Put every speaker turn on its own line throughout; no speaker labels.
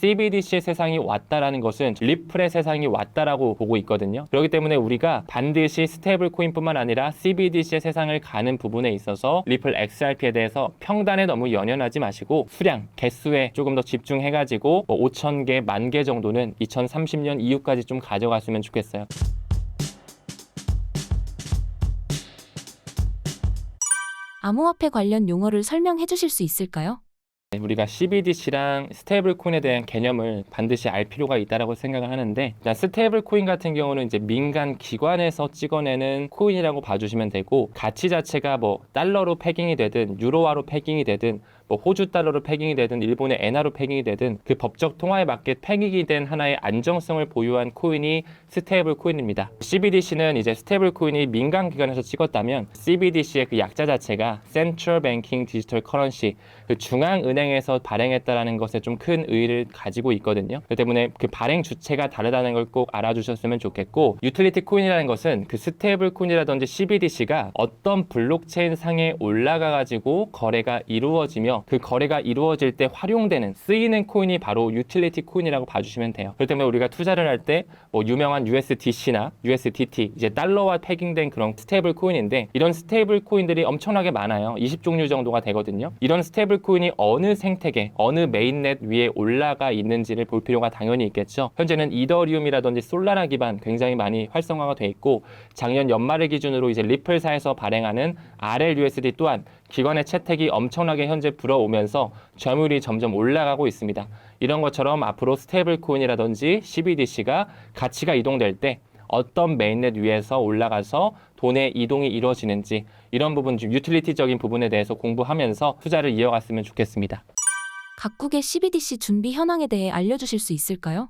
CBDC의 세상이 왔다라는 것은 리플의 세상이 왔다라고 보고 있거든요. 그렇기 때문에 우리가 반드시 스테이블 코인뿐만 아니라 CBDC의 세상을 가는 부분에 있어서 리플 XRP에 대해서 평단에 너무 연연하지 마시고 수량, 개수에 조금 더 집중해가지고 5,000개, 10,000개 정도는 2030년 이후까지 좀 가져갔으면 좋겠어요.
암호화폐 관련 용어를 설명해 주실 수 있을까요?
우리가 CBDC랑 스테이블 코인에 대한 개념을 반드시 알 필요가 있다고 생각을 하는데, 일단 스테이블 코인 같은 경우는 이제 민간 기관에서 찍어내는 코인이라고 봐주시면 되고, 가치 자체가 뭐 달러로 패깅이 되든 유로화로 패깅이 되든 뭐 호주 달러로 패깅이 되든 일본의 엔화로 패깅이 되든 그 법적 통화에 맞게 패깅이 된 하나의 안정성을 보유한 코인이 스테이블 코인입니다. CBDC는 이제 스테이블 코인이 민간 기관에서 찍었다면 CBDC의 그 약자 자체가 Central Banking Digital Currency, 그 중앙은행에서 발행했다라는 것에 좀 큰 의의를 가지고 있거든요. 그렇기 때문에 그 발행 주체가 다르다는 걸 꼭 알아주셨으면 좋겠고, 유틸리티 코인이라는 것은 그 스테이블 코인이라든지 CBDC가 어떤 블록체인 상에 올라가 가지고 거래가 이루어지며 그 거래가 이루어질 때 활용되는 쓰이는 코인이 바로 유틸리티 코인이라고 봐주시면 돼요. 그렇기 때문에 우리가 투자를 할 때 뭐 유명한 USDC나 USDT, 이제 달러와 패깅된 그런 스테이블 코인인데, 이런 스테이블 코인들이 엄청나게 많아요. 20종류 정도가 되거든요. 이런 스테이블 코인이 어느 생태계, 어느 메인넷 위에 올라가 있는지를 볼 필요가 당연히 있겠죠. 현재는 이더리움이라든지 솔라나 기반 굉장히 많이 활성화가 돼 있고, 작년 연말을 기준으로 이제 리플사에서 발행하는 RLUSD 또한 기관의 채택이 엄청나게 현재 불어오면서 점유율이 점점 올라가고 있습니다. 이런 것처럼 앞으로 스테이블 코인이라든지 CBDC가 가치가 이동될 때 어떤 메인넷 위에서 올라가서 돈의 이동이 이루어지는지, 이런 부분 좀 유틸리티적인 부분에 대해서 공부하면서 투자를 이어갔으면 좋겠습니다.
각국의 CBDC 준비 현황에 대해 알려주실 수 있을까요?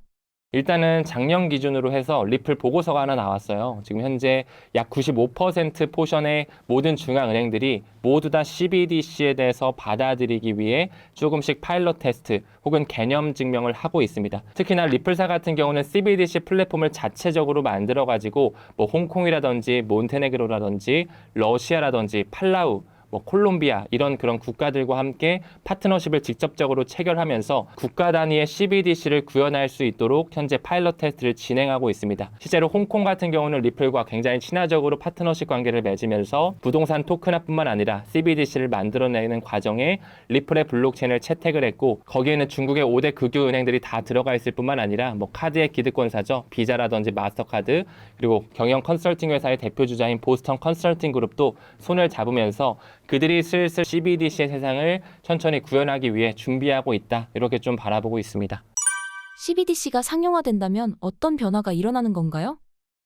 일단은 작년 기준으로 해서 리플 보고서가 하나 나왔어요. 지금 현재 약 95% 포션의 모든 중앙은행들이 모두 다 CBDC에 대해서 받아들이기 위해 조금씩 파일럿 테스트 혹은 개념 증명을 하고 있습니다. 특히나 리플사 같은 경우는 CBDC 플랫폼을 자체적으로 만들어가지고 뭐 홍콩이라든지 몬테네그로라든지 러시아라든지 팔라우, 뭐 콜롬비아 이런 그런 국가들과 함께 파트너십을 직접적으로 체결하면서 국가 단위의 CBDC를 구현할 수 있도록 현재 파일럿 테스트를 진행하고 있습니다. 실제로 홍콩 같은 경우는 리플과 굉장히 친화적으로 파트너십 관계를 맺으면서 부동산 토큰화뿐만 아니라 CBDC를 만들어내는 과정에 리플의 블록체인을 채택을 했고, 거기에는 중국의 5대 극유 은행들이 다 들어가 있을 뿐만 아니라 뭐 카드의 기득권사죠. 비자라든지 마스터카드, 그리고 경영 컨설팅 회사의 대표주자인 보스턴 컨설팅 그룹도 손을 잡으면서 그들이 슬슬 CBDC의 세상을 천천히 구현하기 위해 준비하고 있다, 이렇게 좀 바라보고 있습니다.
CBDC가 상용화된다면 어떤 변화가 일어나는 건가요?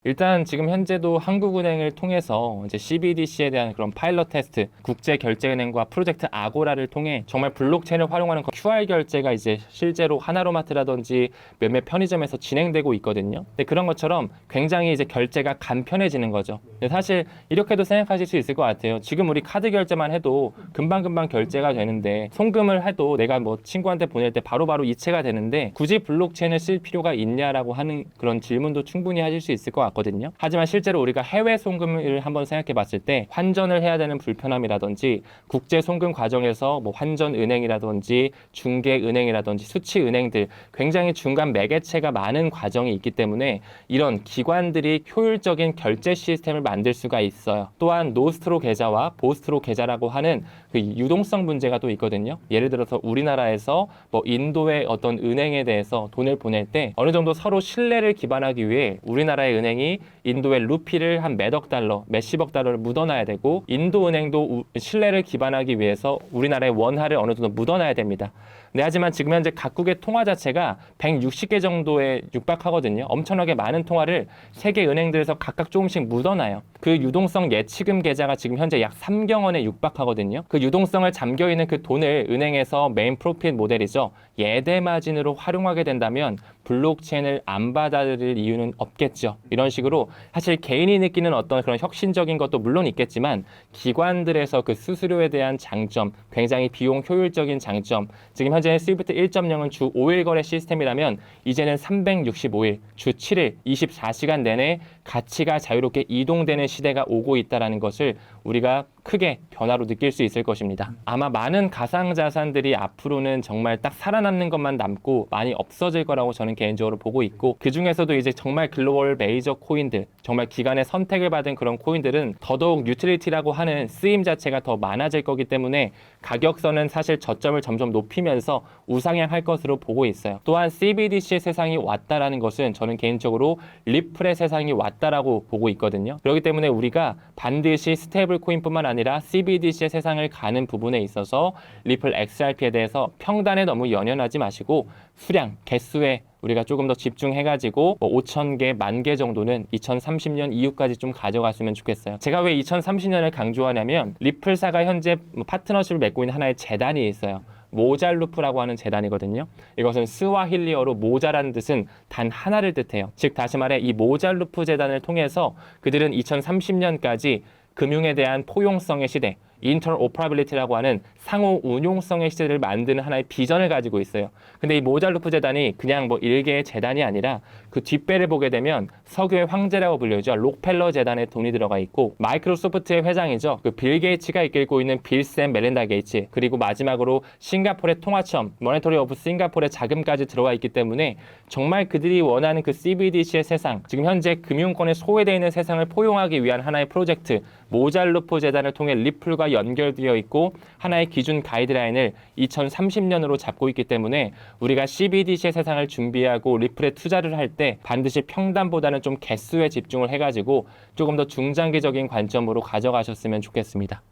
일단 지금 현재도 한국은행을 통해서 이제 CBDC에 대한 그런 파일럿 테스트, 국제결제은행과 프로젝트 아고라를 통해 정말 블록체인을 활용하는 QR 결제가 이제 실제로 하나로마트라든지 몇몇 편의점에서 진행되고 있거든요. 근데 그런 것처럼 굉장히 이제 결제가 간편해지는 거죠. 근데 사실 이렇게도 생각하실 수 있을 것 같아요. 지금 우리 카드 결제만 해도 금방금방 결제가 되는데, 송금을 해도 내가 뭐 친구한테 보낼 때 바로바로 이체가 되는데 굳이 블록체인을 쓸 필요가 있냐라고 하는 그런 질문도 충분히 하실 수 있을 것 같거든요. 하지만 실제로 우리가 해외 송금을 한번 생각해 봤을 때 환전을 해야 되는 불편함이라든지, 국제 송금 과정에서 뭐 환전 은행이라든지 중개 은행이라든지 수취 은행들 굉장히 중간 매개체가 많은 과정이 있기 때문에 이런 기관들이 효율적인 결제 시스템을 만들 수가 있어요. 또한 노스트로 계좌와 보스트로 계좌라고 하는 그 유동성 문제가 또 있거든요. 예를 들어서 우리나라에서 뭐 인도의 어떤 은행에 대해서 돈을 보낼 때 어느 정도 서로 신뢰를 기반하기 위해 우리나라의 은행이 인도의 루피를 한 몇억 달러, 몇십억 달러를 묻어놔야 되고, 인도 은행도 신뢰를 기반하기 위해서 우리나라의 원화를 어느 정도 묻어놔야 됩니다. 네, 하지만 지금 현재 각국의 통화 자체가 160개 정도에 육박하거든요. 엄청나게 많은 통화를 세계 은행들에서 각각 조금씩 묻어놔요. 그 유동성 예치금 계좌가 지금 현재 약 3경원에 육박하거든요. 그 유동성을 잠겨있는 그 돈을 은행에서 메인 프로핏 모델이죠, 예대 마진으로 활용하게 된다면 블록체인을 안 받아들일 이유는 없겠죠. 이런 식으로 사실 개인이 느끼는 어떤 그런 혁신적인 것도 물론 있겠지만, 기관들에서 그 수수료에 대한 장점, 굉장히 비용 효율적인 장점, 지금 현재 스위프트 1.0은 주 5일 거래 시스템이라면 이제는 365일, 주 7일, 24시간 내내 가치가 자유롭게 이동되는 시대가 오고 있다는 것을 우리가 크게 변화로 느낄 수 있을 것입니다. 아마 많은 가상자산들이 앞으로는 정말 딱 살아남는 것만 남고 많이 없어질 거라고 저는 개인적으로 보고 있고, 그 중에서도 이제 정말 글로벌 메이저 코인들, 정말 기관의 선택을 받은 그런 코인들은 더더욱 유틸리티라고 하는 쓰임 자체가 더 많아질 거기 때문에 가격선은 사실 저점을 점점 높이면서 우상향할 것으로 보고 있어요. 또한 CBDC의 세상이 왔다라는 것은 저는 개인적으로 리플의 세상이 왔다라고 보고 있거든요. 그렇기 때문에 우리가 반드시 스테이블 코인뿐만 아니라 CBDC의 세상을 가는 부분에 있어서 리플 XRP에 대해서 평단에 너무 연연하지 마시고 수량, 개수에 우리가 조금 더 집중해가지고 5,000개, 10,000개 정도는 2030년 이후까지 좀 가져갔으면 좋겠어요. 제가 왜 2030년을 강조하냐면 리플사가 현재 파트너십을 맺고 있는 하나의 재단이 있어요. 모잘루프라고 하는 재단이거든요. 이것은 스와힐리어로 모자라는 뜻은 단 하나를 뜻해요. 즉 다시 말해 이 모잘루프 재단을 통해서 그들은 2030년까지 금융에 대한 포용성의 시대, 인터오퍼러빌리티라고 하는 상호 운용성의 시대를 만드는 하나의 비전을 가지고 있어요. 근데 이 모잘루프 재단이 그냥 뭐 일개의 재단이 아니라 그 뒷배를 보게 되면 석유의 황제라고 불리죠. 록펠러 재단에 돈이 들어가 있고, 마이크로소프트의 회장이죠. 그 빌 게이츠가 이끌고 있는 빌 샘 멜린다 게이츠, 그리고 마지막으로 싱가포르의 통화청 모니터리 오브 싱가포르의 자금까지 들어와 있기 때문에 정말 그들이 원하는 그 CBDC의 세상, 지금 현재 금융권에 소외되어 있는 세상을 포용하기 위한 하나의 프로젝트 모잘루프 재단을 통해 리플과 연결되어 있고 하나의 기준 가이드라인을 2030년으로 잡고 있기 때문에 우리가 CBDC의 세상을 준비하고 리플에 투자를 할 때 반드시 평단보다는 좀 개수에 집중을 해가지고 조금 더 중장기적인 관점으로 가져가셨으면 좋겠습니다.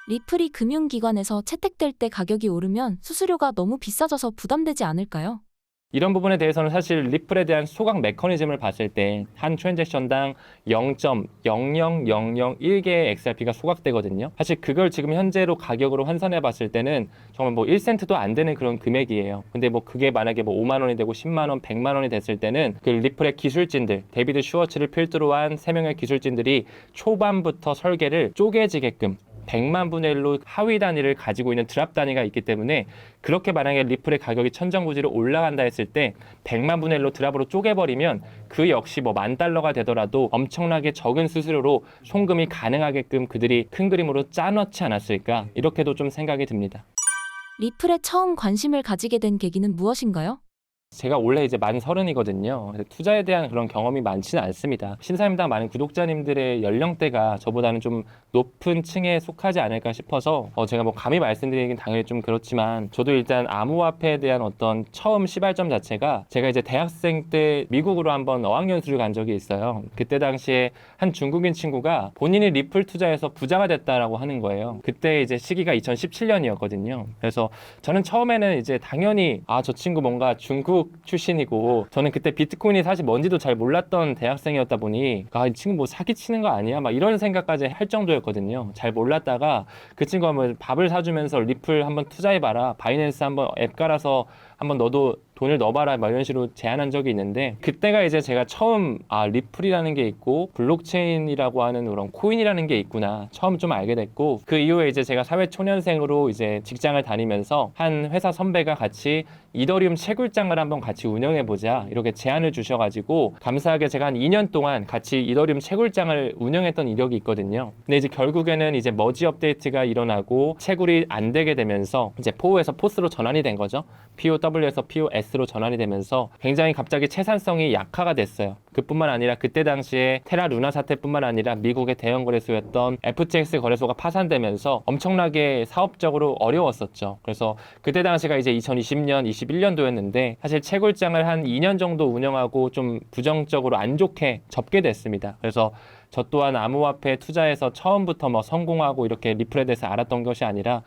리플이 금융기관에서 채택될 때 가격이 오르면 수수료가 너무 비싸져서 부담되지 않을까요?
이런 부분에 대해서는 사실 리플에 대한 소각 메커니즘을 봤을 때 한 트랜잭션당 0.00001개의 XRP가 소각되거든요. 사실 그걸 지금 현재로 가격으로 환산해 봤을 때는 정말 뭐 1센트도 안 되는 그런 금액이에요. 근데 뭐 그게 만약에 뭐 5만 원이 되고 10만 원, 100만 원이 됐을 때는 그 리플의 기술진들, 데비드 슈워츠를 필두로 한 3명의 기술진들이 초반부터 설계를 쪼개지게끔 100만 분의 1로 하위 단위를 가지고 있는 드랍 단위가 있기 때문에, 그렇게 만약에 리플의 가격이 천정부지로 올라간다 했을 때 100만 분의 1로 드랍으로 쪼개버리면 그 역시 뭐 $10,000가 되더라도 엄청나게 적은 수수료로 송금이 가능하게끔 그들이 큰 그림으로 짜놓지 않았을까, 이렇게도 좀 생각이 듭니다.
리플에 처음 관심을 가지게 된 계기는 무엇인가요?
제가 원래 이제 만 30이거든요. 투자에 대한 그런 경험이 많지는 않습니다. 신사임당 많은 구독자님들의 연령대가 저보다는 좀 높은 층에 속하지 않을까 싶어서 제가 뭐 감히 말씀드리긴 당연히 좀 그렇지만, 저도 일단 암호화폐에 대한 어떤 처음 시발점 자체가 제가 이제 대학생 때 미국으로 한번 어학연수를 간 적이 있어요. 그때 당시에 한 중국인 친구가 본인이 리플 투자해서 부자가 됐다라고 하는 거예요. 그때 이제 시기가 2017년이었거든요. 그래서 저는 처음에는 이제 당연히 저 친구 뭔가 중국 출신이고, 저는 그때 비트코인이 사실 뭔지도 잘 몰랐던 대학생이었다 보니 이 친구 뭐 사기치는 거 아니야? 막 이런 생각까지 할 정도였거든요. 잘 몰랐다가 그 친구가 뭐 밥을 사주면서 리플 한번 투자해봐라, 바이낸스 한번 앱 깔아서 한번 너도 돈을 넣어봐라, 막 이런 식으로 제안한 적이 있는데, 그때가 이제 제가 처음 리플이라는 게 있고 블록체인이라고 하는 그런 코인이라는 게 있구나 처음 좀 알게 됐고, 그 이후에 이제 제가 사회 초년생으로 이제 직장을 다니면서 한 회사 선배가 같이 이더리움 채굴장을 한번 같이 운영해보자 이렇게 제안을 주셔가지고, 감사하게 제가 한 2년 동안 같이 이더리움 채굴장을 운영했던 이력이 있거든요. 근데 이제 결국에는 이제 머지 업데이트가 일어나고 채굴이 안 되게 되면서 이제 포에서 포스로 전환이 된 거죠. POW에서 POS로 전환이 되면서 굉장히 갑자기 채산성이 약화가 됐어요. 그뿐만 아니라 그때 당시에 테라 루나 사태뿐만 아니라 미국의 대형 거래소였던 FTX 거래소가 파산되면서 엄청나게 사업적으로 어려웠었죠. 그래서 그때 당시가 이제 2020년, 21년도였는데 사실 채굴장을 한 2년 정도 운영하고 좀 부정적으로 안 좋게 접게 됐습니다. 그래서 저 또한 암호화폐 투자해서 처음부터 뭐 성공하고 이렇게 리플에 대해서 알았던 것이 아니라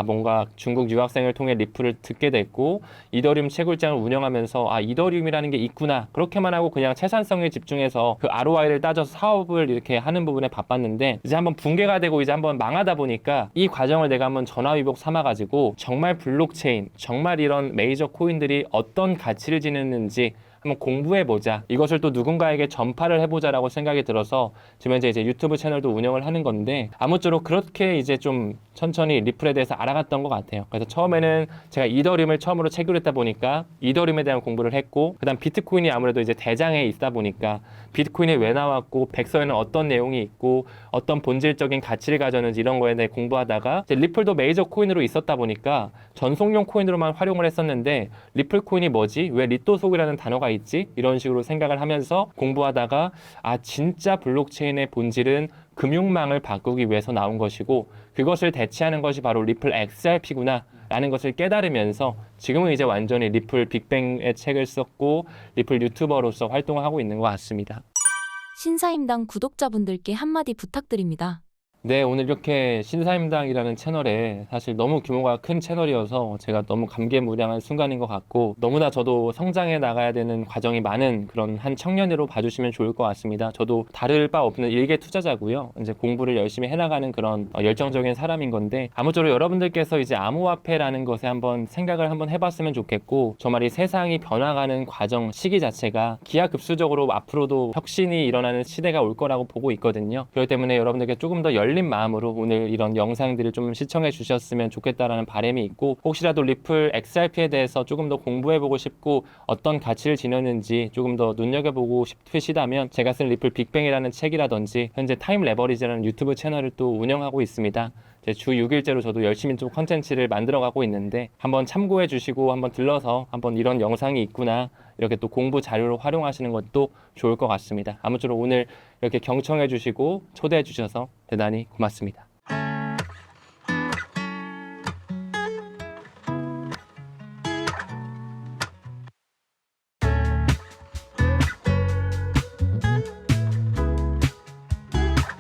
뭔가 중국 유학생을 통해 리플을 듣게 됐고, 이더리움 채굴장을 운영하면서 이더리움이라는 게 있구나, 그렇게만 하고 그냥 채산성에 집중해서 그 ROI를 따져서 사업을 이렇게 하는 부분에 바빴는데, 이제 한번 붕괴가 되고 이제 한번 망하다 보니까 이 과정을 내가 한번 전화위복 삼아가지고 정말 블록체인, 정말 이런 메이저 코인들이 어떤 가치를 지니는지 한번 공부해보자. 이것을 또 누군가에게 전파를 해보자라고 생각이 들어서 지금 현재 이제 유튜브 채널도 운영을 하는 건데 아무쪼록 그렇게 이제 좀 천천히 리플에 대해서 알아갔던 것 같아요. 그래서 처음에는 제가 이더리움을 처음으로 체결했다 보니까 이더리움에 대한 공부를 했고 그다음 비트코인이 아무래도 이제 대장에 있다 보니까 비트코인이 왜 나왔고 백서에는 어떤 내용이 있고 어떤 본질적인 가치를 가졌는지 이런 거에 대해 공부하다가 이제 리플도 메이저 코인으로 있었다 보니까 전송용 코인으로만 활용을 했었는데 리플 코인이 뭐지? 왜 리또속이라는 단어가 있지? 이런 식으로 생각을 하면서 공부하다가 아 진짜 블록체인의 본질은 금융망을 바꾸기 위해서 나온 것이고 그것을 대체하는 것이 바로 리플 XRP구나 라는 것을 깨달으면서 지금은 이제 완전히 리플 빅뱅의 책을 썼고 리플 유튜버로서 활동을 하고 있는 것 같습니다.
신사임당 구독자분들께 한마디 부탁드립니다.
네, 오늘 이렇게 신사임당이라는 채널에 사실 너무 규모가 큰 채널이어서 제가 너무 감개무량한 순간인 것 같고 너무나 저도 성장해 나가야 되는 과정이 많은 그런 한 청년으로 봐주시면 좋을 것 같습니다. 저도 다를 바 없는 일개 투자자고요. 이제 공부를 열심히 해나가는 그런 열정적인 사람인 건데 아무쪼록 여러분들께서 이제 암호화폐라는 것에 한번 생각을 한번 해봤으면 좋겠고 정말 이 세상이 변화가는 과정 시기 자체가 기하급수적으로 앞으로도 혁신이 일어나는 시대가 올 거라고 보고 있거든요. 그렇기 때문에 여러분들께 조금 더 열린 마음으로 오늘 이런 영상들을 좀 시청해 주셨으면 좋겠다라는 바람이 있고 혹시라도 리플 XRP에 대해서 조금 더 공부해보고 싶고 어떤 가치를 지녔는지 조금 더 눈여겨보고 싶으시다면 제가 쓴 리플 빅뱅이라는 책이라든지 현재 타임 레버리지라는 유튜브 채널을 또 운영하고 있습니다. 주 6일째로 저도 열심히 좀 컨텐츠를 만들어가고 있는데 한번 참고해 주시고 한번 들러서 한번 이런 영상이 있구나 이렇게 또 공부 자료로 활용하시는 것도 좋을 것 같습니다. 아무쪼록 오늘 이렇게 경청해 주시고 초대해 주셔서 대단히 고맙습니다.